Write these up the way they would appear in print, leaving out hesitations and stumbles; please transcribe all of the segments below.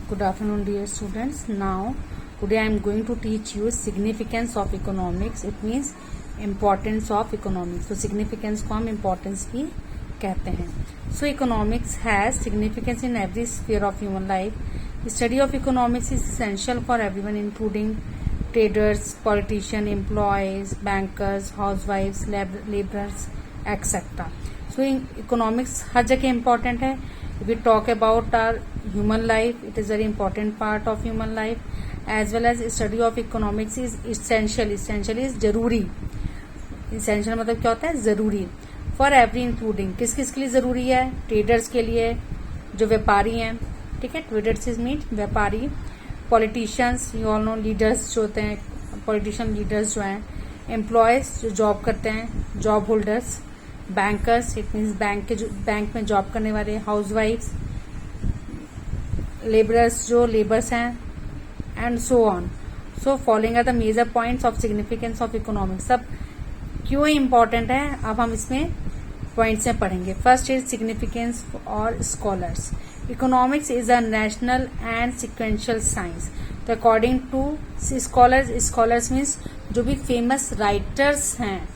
Good afternoon, dear students. Now, today I am going to teach you significance of economics. It means importance of economics. So, significance को हम importance भी कहते हैं. So, economics has significance in every sphere of human life. The study of economics is essential for everyone, including traders, politicians, employees, bankers, housewives, laborers, etc. So, economics हर जगह important है. If we talk about our human life, it is very important part of human life, as well as study of economics is essential. Essential is जरूरी. Essential मतलब क्या होता है? जरूरी. For every including किस किस के लिए जरूरी है? ट्रेडर्स के लिए, जो व्यापारी हैं, ठीक है. ट्रेडर्स इज मीन व्यापारी. Politicians, you all know, leaders जो होते हैं, पॉलिटिशियन लीडर्स जो हैं. एम्प्लॉयज जो जॉब करते हैं, job holders. Bankers, it means bank में जॉब करने वाले. हाउसवाइफ्स, लेबरर्स जो लेबर्स हैं, and so on. So following are the major points of significance of economics. सब क्यों इम्पोर्टेंट है, अब हम इसमें पॉइंट्स में पढ़ेंगे. फर्स्ट इज सिग्निफिकेंस और scholars. Economics is a national and sequential science. तो अकॉर्डिंग टू स्कॉलर्स मीन्स जो भी फेमस राइटर्स हैं,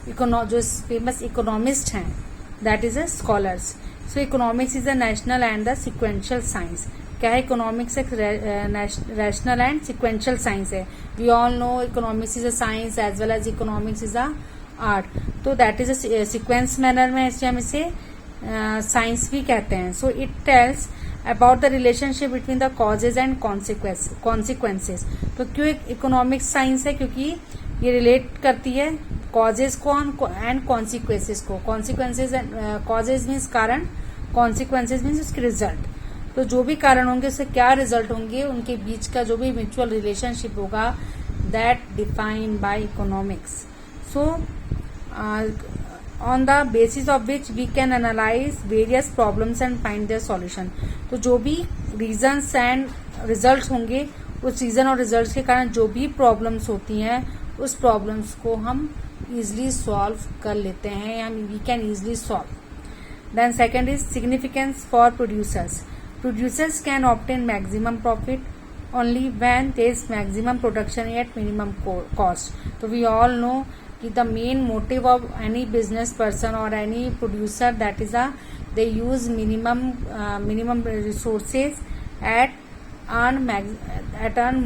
जो फेमस इकोनॉमिस्ट हैं, that is a scholars. So economics is a national and the sequential science. क्या है? Economics एक रैशनल एंड सिक्वेंशियल साइंस है. We all know economics is a science as well as economics is a art. तो that is a sequence manner में, इसलिए हम इसे science भी कहते हैं. So it tells about the relationship between the causes and consequences. तो क्यों इकोनॉमिक्स साइंस है? क्योंकि ये रिलेट करती है कॉजेज को एंड कॉन्सिक्वेंसेज को. कॉन्सिक्वेंसेज कॉजेज मीन्स कारण, कॉन्सिक्वेंसेज मीन्स उसके रिजल्ट. तो जो भी कारण होंगे उससे क्या रिजल्ट होंगे, उनके बीच का जो भी म्यूचुअल रिलेशनशिप होगा, that defined by economics. So on the basis of which we can analyse various problems and find their solution. तो जो भी रीजंस एंड रिजल्ट्स होंगे, उस रीजन और रिजल्ट्स के कारण जो भी प्रॉब्लम्स होती हैं, उस प्रॉब्लम्स को हम इजिली सॉल्व कर लेते हैं, या we can easily solve. Then second is significance for producers. Producers can obtain maximum profit only when there is maximum production at minimum cost. So we all know that the main motive of any business person or any producer, that is they use minimum resources at earn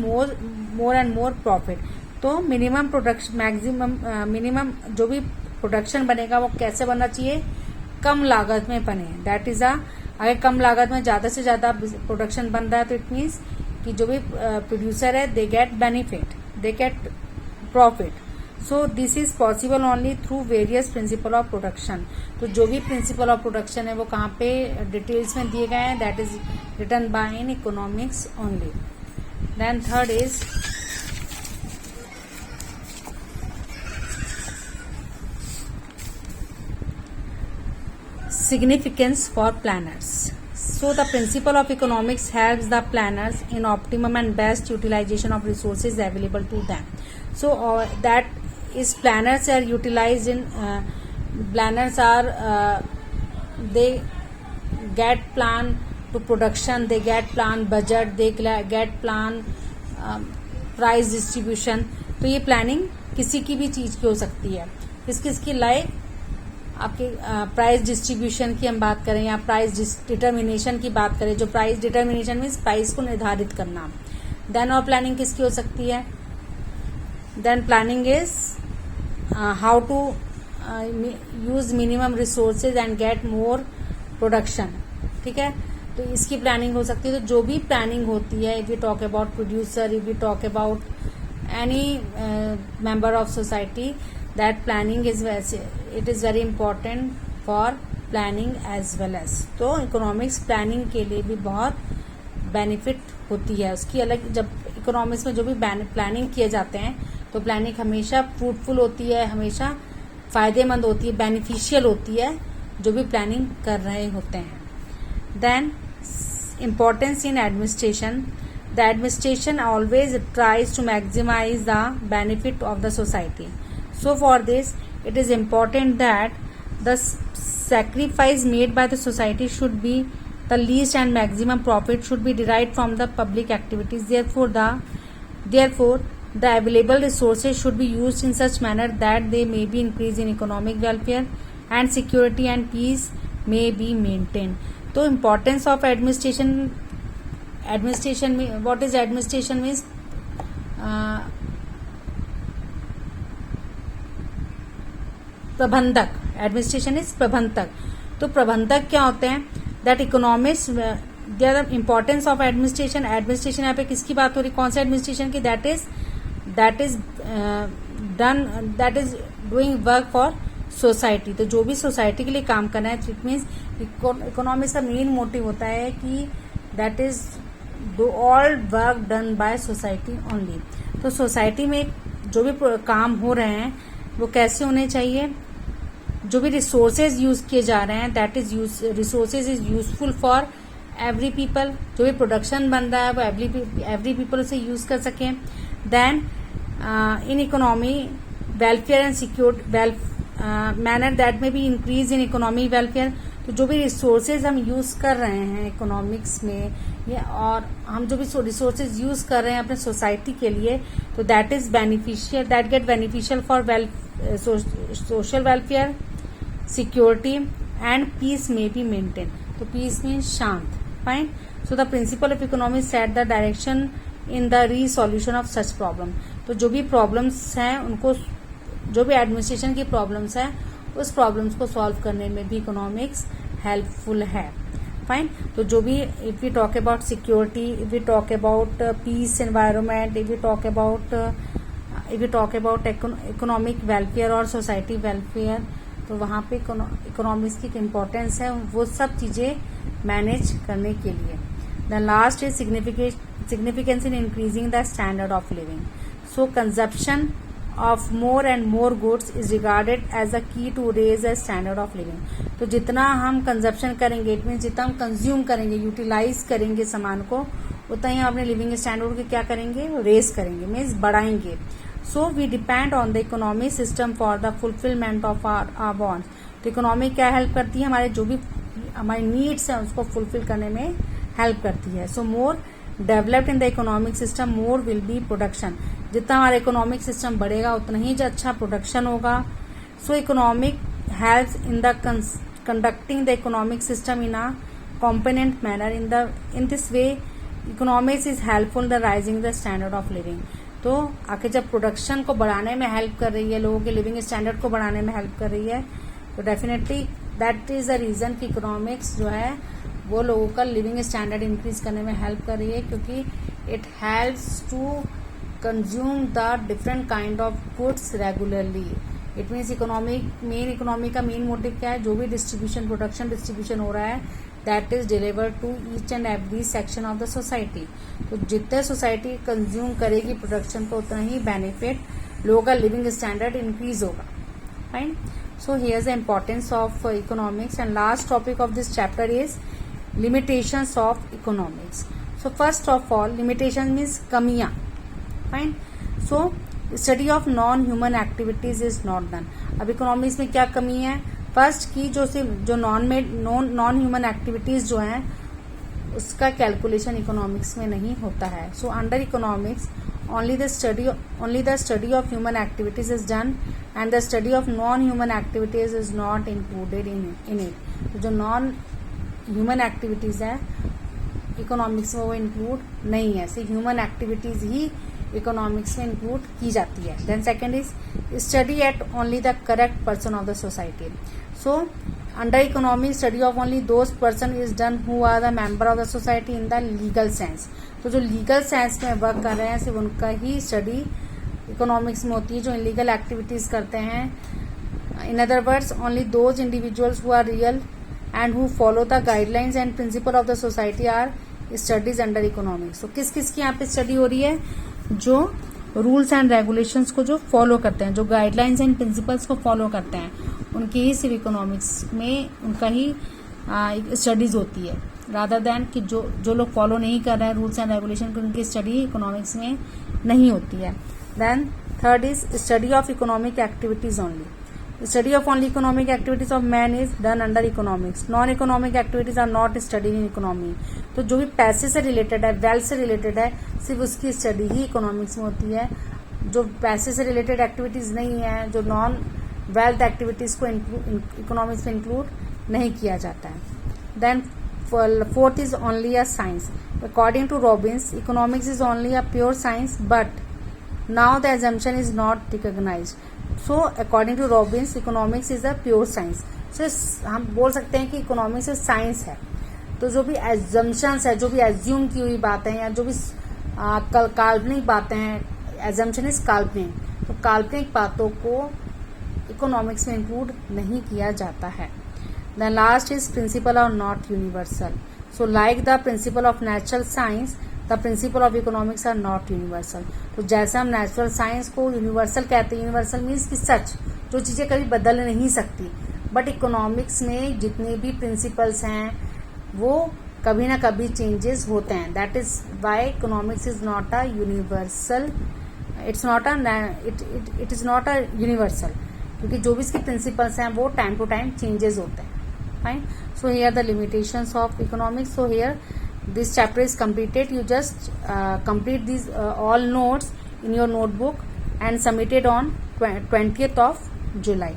more and more profit. तो minimum production, minimum जो भी production बनेगा वो कैसे बनना चाहिए? कम लागत में बने. दैट इज अगर कम लागत में ज्यादा से ज्यादा प्रोडक्शन बन रहा है, तो इट मीन्स कि जो भी प्रोड्यूसर है, they get benefit, they get profit. So this is possible only through various principle of production. तो जो भी प्रिंसिपल ऑफ प्रोडक्शन है वो कहाँ पे डिटेल्स में दिए गए हैं, that is written by in economics only. Then third is significance for planners. So the principle of economics helps the planners in optimum and best utilization of resources available to them. So that is, planners are utilized in planners are they get plan to production, they get plan budget, they get plan price distribution. तो ये planning किसी की भी चीज की हो सकती है. किस किस की? लाइक आपके प्राइस डिस्ट्रीब्यूशन की हम बात करें, या प्राइस डिटर्मिनेशन की बात करें. जो प्राइस डिटर्मिनेशन मीन्स प्राइस को निर्धारित करना. देन और प्लानिंग किसकी हो सकती है? Then planning is how to use minimum resources and get more production. ठीक है, तो इसकी प्लानिंग हो सकती है. तो जो भी प्लानिंग होती है, if you talk about producer, if you talk about any member of society, that planning is it is very important for planning as well as. तो इकोनॉमिक्स प्लानिंग के लिए भी बहुत बेनिफिट होती है उसकी अलग. जब इकोनॉमिक्स में जो भी प्लानिंग किए जाते हैं, तो प्लानिंग हमेशा फ्रूटफुल होती है, हमेशा फायदेमंद होती है, बेनिफिशियल होती है जो भी प्लानिंग कर रहे होते हैं. Then importance in administration. The administration always tries to maximise the benefit of the society. So for this, it is important that the sacrifice made by the society should be the least and maximum profit should be derived from the public activities. Therefore, the available resources should be used in such manner that they may be increased in economic welfare and security and peace may be maintained. तो importance of administration में, what is administration means, प्रबंधक. Administration is प्रबंधक. तो प्रबंधक क्या होते हैं? That economics, they are the importance of administration. Administration यहाँ पे किसकी बात हो रही है? कौन सा एडमिनिस्ट्रेशन की? That is doing work for society. तो जो भी सोसाइटी के लिए काम करना है, इट मीन्स इकोनॉमिक्स का मेन मोटिव होता है कि that is do all work done by society only. तो सोसाइटी में जो भी काम हो रहे हैं वो कैसे होने चाहिए? जो भी रिसोर्सेज यूज किए जा रहे हैं, that is resources is useful for every people. जो भी प्रोडक्शन बन रहा है वो एवरी पीपल उसे यूज कर सकें. Then in economy welfare and secure manner that में भी इंक्रीज इन इकोनॉमी वेलफेयर. तो जो भी रिसोर्सेज हम यूज कर रहे हैं इकोनॉमिक्स में, और हम जो भी रिसोर्सेज यूज कर रहे हैं अपने सोसाइटी के लिए, तो that is beneficial, that get beneficial for social welfare, security and peace may be maintain. तो पीस मीन्स शांत. Fine. So the principle of economics set the direction in the resolution of such problem. तो जो भी problems हैं उनको, जो भी administration की प्रॉब्लम्स हैं, उस प्रॉब्लम्स को सॉल्व करने में भी इकोनॉमिक्स हेल्पफुल है. फाइन. तो जो भी, if we talk about security, if we talk about peace environment, if we talk about economic welfare और सोसाइटी वेलफेयर, तो वहाँ पे इकोनॉमिक्स की इम्पोर्टेंस है वो सब चीजें मैनेज करने के लिए. The last is significance in increasing the standard of living. So consumption of more and more goods is regarded as a key to raise the standard of living. तो जितना हम कंजप्शन करेंगे, इट मीन जितना हम consume करेंगे, utilise करेंगे सामान को, उतना ही हम अपने लिविंग स्टैंडर्ड को क्या करेंगे? रेज करेंगे, मीन्स बढ़ाएंगे. So we depend on the economic system for the fulfilment of our wants. तो इकोनॉमी क्या हेल्प करती है? हमारे जो भी हमारी नीड्स हैं उसको फुलफिल करने में हेल्प करती है. So more developed in the economic system, more will be production. जितना हमारा इकोनॉमिक सिस्टम बढ़ेगा उतना ही अच्छा प्रोडक्शन होगा. सो economic helps in the conducting the economic system in a component manner. In this way economics is helpful the rising the standard of living. तो आखिर जब production को बढ़ाने में हेल्प कर रही है, लोगों के लिविंग स्टैंडर्ड को बढ़ाने में हेल्प कर रही है, तो definitely that is the reason कि इकोनॉमिक्स जो है वो लोगों का लिविंग स्टैंडर्ड इंक्रीज करने में हेल्प कर रही है, क्योंकि it helps to consume the different kind of goods regularly. It means economy का मेन मोटिव क्या है? जो भी प्रोडक्शन डिस्ट्रीब्यूशन हो रहा है, that is delivered to each and every section of the society. तो जितने सोसाइटी कंज्यूम करेगी प्रोडक्शन को, उतना ही बेनिफिट लोगों का लिविंग स्टैंडर्ड इंक्रीज होगा. Fine. So here the importance of economics. And last topic of this chapter is limitations of economics. So first of all, limitation means कमियां. Fine. So study of non-human activities is not done. अब economics में क्या कमी है? First की जो non human activities जो हैं उसका कैलकुलेशन इकोनॉमिक्स में नहीं होता है. So under economics only the study of human activities is done and the study of non-human activities is not included in it. तो जो नॉन ह्यूमन एक्टिविटीज है इकोनॉमिक्स में वो इंक्लूड नहीं है. सिर्फ ह्यूमन एक्टिविटीज ही इकोनॉमिक्स में इंक्लूड की जाती है. Then second is study at only the correct person of the society. So under economic study of only those person is done who are the member of the society in the legal sense. तो जो legal sense में work कर रहे हैं सिर्फ उनका ही study economics में होती है जो इलीगल एक्टिविटीज करते हैं. In other words only those individuals who are real and who follow the guidelines and principle of the society are studies under economics. So किस किस की यहाँ पे स्टडी हो रही है? जो रूल्स एंड रेगुलेशंस को जो फॉलो करते हैं, जो गाइडलाइंस एंड प्रिंसिपल्स को फॉलो करते हैं, उनकी ही सिर्फ इकोनॉमिक्स में उनका ही स्टडीज होती है, रादर देन कि जो लोग फॉलो नहीं कर रहे हैं रूल्स एंड रेगुलेशन की, उनकी स्टडी इकोनॉमिक्स में नहीं होती है. Then third is study of economic activities only. Study of only economic activities of man is done under economics. Non economic activities are not studied in economy. तो जो भी पैसे से रिलेटेड है, वेल्थ से रिलेटेड है, सिर्फ उसकी स्टडी ही इकोनॉमिक्स में होती है. जो पैसे से रिलेटेड एक्टिविटीज़ नहीं है, जो नॉन वेल्थ एक्टिविटीज़ को इकोनॉमिक्स में इंक्लूड नहीं किया जाता है. Then fourth is only a science. According to Robbins, economics is only a pure science, but now the assumption is not recognised. So according to Robbins, economics is a pure science. So हम बोल सकते हैं कि economics science है. तो जो भी assumptions है, जो भी एज्यूम की हुई बातें हैं, या जो भी काल्पनिक बातें हैं, एजम्पशन इज काल्पनिक, तो काल्पनिक बातों को इकोनॉमिक्स में इंक्लूड नहीं किया जाता है. The last is principle are not universal. So like the principle of natural science, the principle of economics are not universal. तो जैसे हम नेचुरल साइंस को यूनिवर्सल कहते हैं, यूनिवर्सल मीन्स कि सच, जो चीज़ें कभी बदल नहीं सकती, बट इकोनॉमिक्स में जितने भी प्रिंसिपल्स हैं वो कभी ना कभी चेंजेस होते हैं. That is why economics is not a universal. It is not a universal, क्योंकि जो भी इसके प्रिंसिपल्स हैं वो टाइम टू टाइम चेंजेस होते हैं. Fine. So here the limitations of economics. So here this chapter is completed. You just complete these all notes in your notebook and submit it on 20th of July.